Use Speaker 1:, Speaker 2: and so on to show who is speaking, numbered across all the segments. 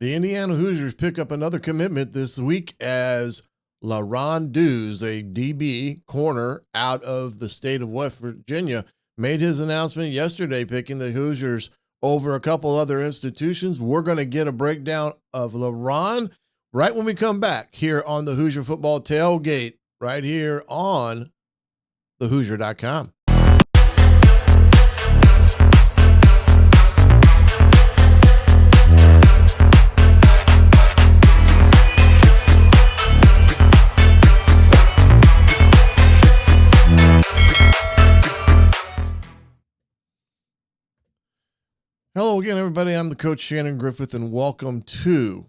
Speaker 1: The Indiana Hoosiers pick up another commitment this week as LaRON DUES, a DB corner out of the state of West Virginia, made his announcement yesterday, picking the Hoosiers over a couple other institutions. We're going to get a breakdown of LaRON right when we come back here on the Hoosier Football Tailgate, right here on thehoosier.com. Hello again, everybody. I'm the coach Shannon Griffith, and welcome to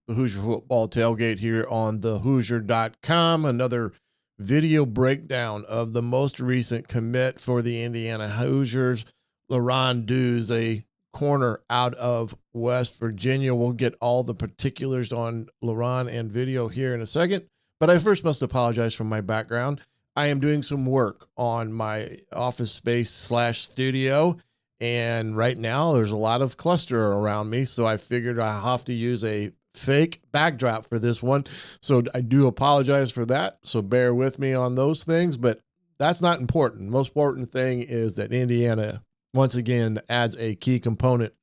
Speaker 1: the Hoosier Football Tailgate here on thehoosier.com. Another video breakdown of the most recent commit for the Indiana Hoosiers, LaRON DUES, a corner out of West Virginia. We'll get all the particulars on LaRON and video here in a second, but I first must apologize for my background. I am doing some work on my office space / studio. And right now there's a lot of cluster around me, so I figured I have to use a fake backdrop for this one. So I do apologize for that. So bear with me on those things, but that's not important. The most important thing is that Indiana, once again, adds a key component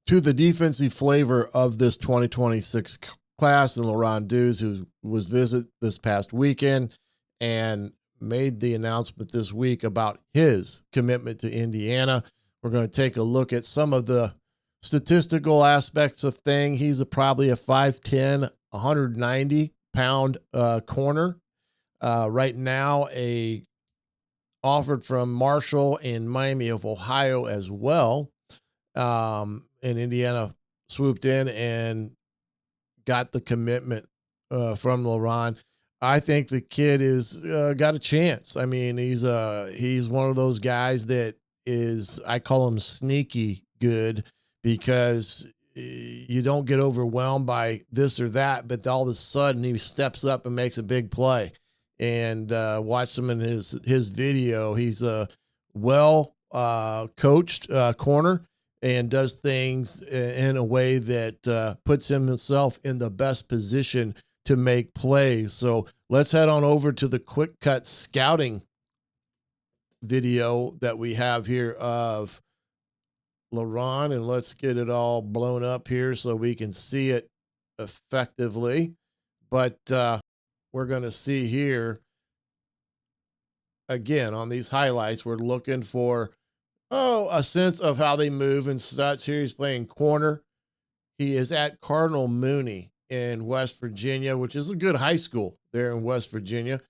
Speaker 1: to the defensive flavor of this 2026 class, and LaRON DUES, who was visit this past weekend and made the announcement this week about his commitment to Indiana. We're going to take a look at some of the statistical aspects of thing. He's probably a 5'10", 190-pound corner. Right now, offered from Marshall and Miami of Ohio as well. And Indiana swooped in and got the commitment from LaRON. I think the kid is got a chance. I mean, he's one of those guys that is, I call him sneaky good, because you don't get overwhelmed by this or that, but all of a sudden he steps up and makes a big play. And watch him in his video. He's a well coached corner and does things in a way that puts himself in the best position to make plays. So let's head on over to the quick cut scouting video that we have here of LaRON, and let's get it all blown up here so we can see it effectively. But we're going to see here again on these highlights, we're looking for a sense of how they move and such. Here he's playing corner. He is at Cardinal Mooney in West Virginia, which is a good high school there in West Virginia.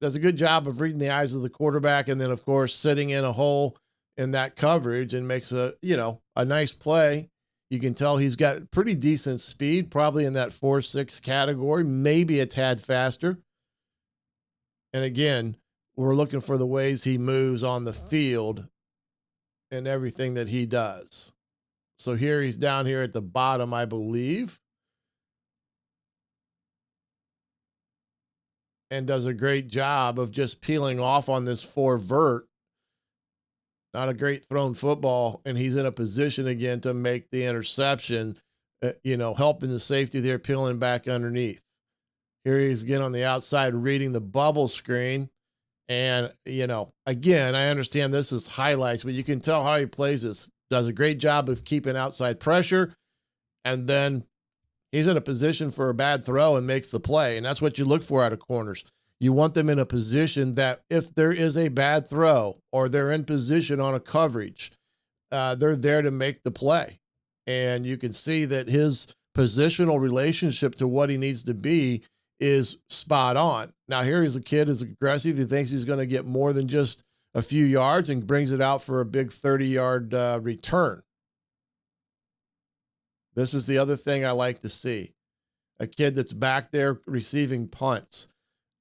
Speaker 1: Does a good job of reading the eyes of the quarterback, and then of course sitting in a hole in that coverage, and makes a nice play. You can tell he's got pretty decent speed, probably in that 4.6 category, maybe a tad faster. And again, we're looking for the ways he moves on the field and everything that he does. So here he's down here at the bottom, I believe, and does a great job of just peeling off on this 4 vert. Not a great thrown football, and he's in a position again to make the interception, helping the safety there, peeling back underneath. Here he's again on the outside reading the bubble screen. And, again, I understand this is highlights, but you can tell how he plays this. Does a great job of keeping outside pressure, and then he's in a position for a bad throw and makes the play. And that's what you look for out of corners. You want them in a position that if there is a bad throw or they're in position on a coverage, they're there to make the play. And you can see that his positional relationship to what he needs to be is spot on. Now here he's a kid who's aggressive. He thinks he's going to get more than just a few yards and brings it out for a big 30-yard return. This is the other thing I like to see. A kid that's back there receiving punts.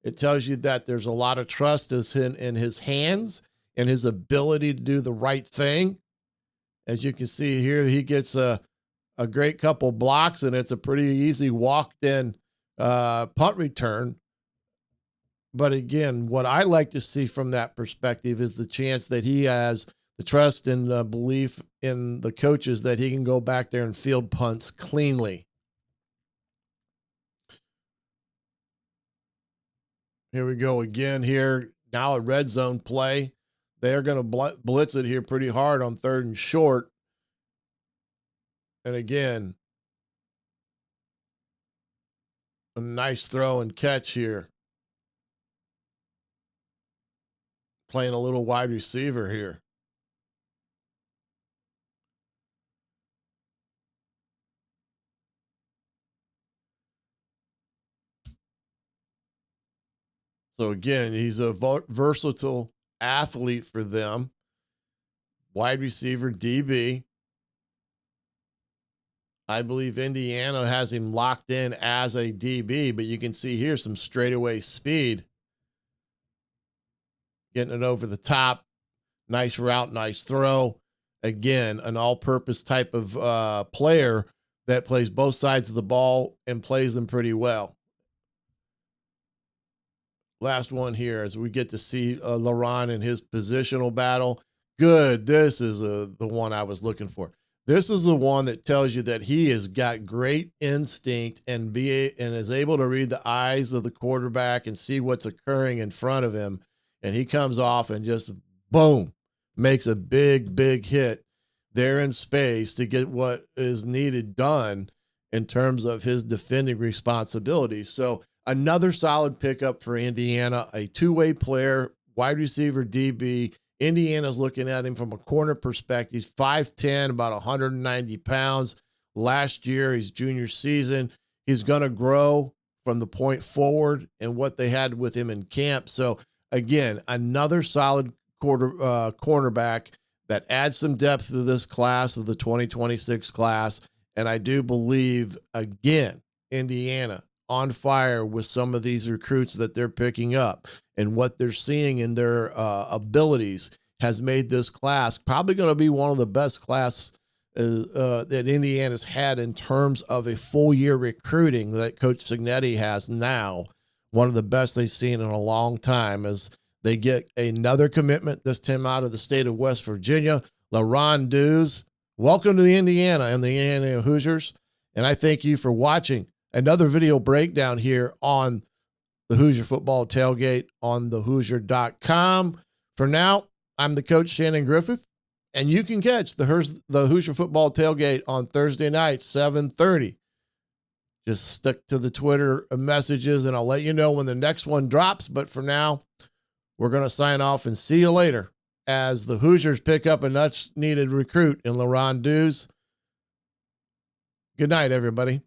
Speaker 1: It tells you that there's a lot of trust in his hands and his ability to do the right thing. As you can see here, he gets a great couple blocks, and it's a pretty easy walked-in punt return. But again, what I like to see from that perspective is the chance that he has the trust and belief in the coaches that he can go back there and field punts cleanly. Here we go again here. Now a red zone play. They're going to blitz it here pretty hard on 3rd and short. And again, a nice throw and catch here. Playing a little wide receiver here. So again, he's a versatile athlete for them. Wide receiver, DB. I believe Indiana has him locked in as a DB, but you can see here some straightaway speed. Getting it over the top. Nice route, nice throw. Again, an all-purpose type of player that plays both sides of the ball and plays them pretty well. Last one here as we get to see LaRON in his positional battle. Good. This is the one I was looking for. This is the one that tells you that he has got great instinct and is able to read the eyes of the quarterback and see what's occurring in front of him. And he comes off and just, boom, makes a big, big hit there in space to get what is needed done in terms of his defending responsibilities. So another solid pickup for Indiana, a two-way player, wide receiver, DB. Indiana's looking at him from a corner perspective. 5'10", about 190 pounds. Last year, his junior season, he's going to grow from the point forward and what they had with him in camp. So again, another solid cornerback that adds some depth to this class of the 2026 class. And I do believe, again, Indiana on fire with some of these recruits that they're picking up, and what they're seeing in their abilities has made this class probably going to be one of the best class that Indiana's had in terms of a full year recruiting that Coach Cignetti has now. One of the best they've seen in a long time as they get another commitment, this time out of the state of West Virginia. LaRON Dues, welcome to the Indiana and the Indiana Hoosiers. And I thank you for watching another video breakdown here on the Hoosier Football Tailgate on thehoosier.com. For now, I'm the coach, Shannon Griffith, and you can catch the Hoosier Football Tailgate on Thursday night, 7:30. Just stick to the Twitter messages, and I'll let you know when the next one drops. But for now, we're going to sign off and see you later as the Hoosiers pick up a much-needed recruit in LaRON Dues. Good night, everybody.